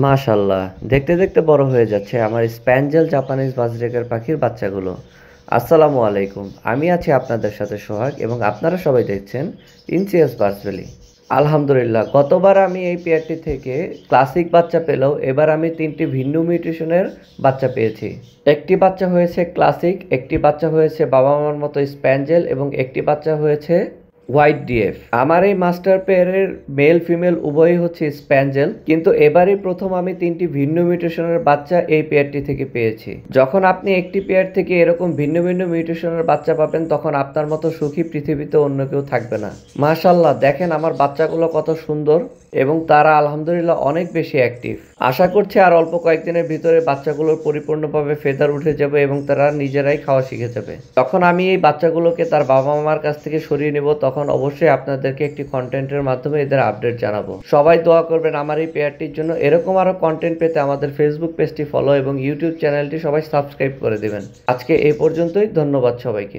মাশাআল্লাহ, দেখতে দেখতে বড় হয়ে যাচ্ছে আমার স্প্যাঞ্জেল জাপানিজ বাজরেগার পাখির বাচ্চাগুলো। আসসালামু আলাইকুম, আমি আছি আপনাদের সাথে সোহাগ এবং আপনারা সবাই দেখছেন ইনসিয়াস বার্ডস ভ্যালি। আলহামদুলিল্লাহ, গতবার আমি এই পেয়ারটি থেকে ক্লাসিক বাচ্চা পেলেও এবার আমি তিনটি ভিন্ন মিউটেশনের বাচ্চা পেয়েছি। একটি বাচ্চা হয়েছে ক্লাসিক, একটি বাচ্চা হয়েছে বাবা মার মতো স্প্যাঞ্জেল এবং একটি বাচ্চা হয়েছে হোয়াইট ডিএফ। আমার এই মাস্টার পেয়ারের মেল ফিমেল উভয়ই হচ্ছে স্প্যাঞ্জেল, কিন্তু এবারই প্রথম আমি তিনটি ভিন্ন মিউটেশনের বাচ্চা এই পেয়ারটি থেকে পেয়েছি। যখন আপনি একটি পেয়ার থেকে এরকম ভিন্ন ভিন্ন মিউটেশনের বাচ্চা পাবেন তখন আপনার মতো সুখী পৃথিবীতে অন্য কেউ থাকবে না। মাশাআল্লাহ, দেখেন আমার বাচ্চাগুলো কত সুন্দর এবং তারা আলহামদুলিল্লাহ অনেক বেশি অ্যাক্টিভ। আশা করছি আর অল্প কয়েকদিনের ভিতরে বাচ্চাগুলোর পরিপূর্ণভাবে ফেদার উঠে যাবে এবং তারা নিজেরাই খাওয়া শিখে যাবে। তখন আমি এই বাচ্চাগুলোকে তার বাবা মার কাছ থেকে সরিয়ে নেব, তখন অবশ্যই আপনাদেরকে একটি কন্টেন্টের মাধ্যমে এদের আপডেট জানাবো। সবাই দোয়া করবেন আমার এই পেয়ারটির জন্য। এরকম আরো কন্টেন্ট পেতে আমাদের ফেসবুক পেজটি ফলো এবং ইউটিউব চ্যানেলটি সবাই সাবস্ক্রাইব করে দিবেন। আজকে এই পর্যন্তই, ধন্যবাদ সবাইকে।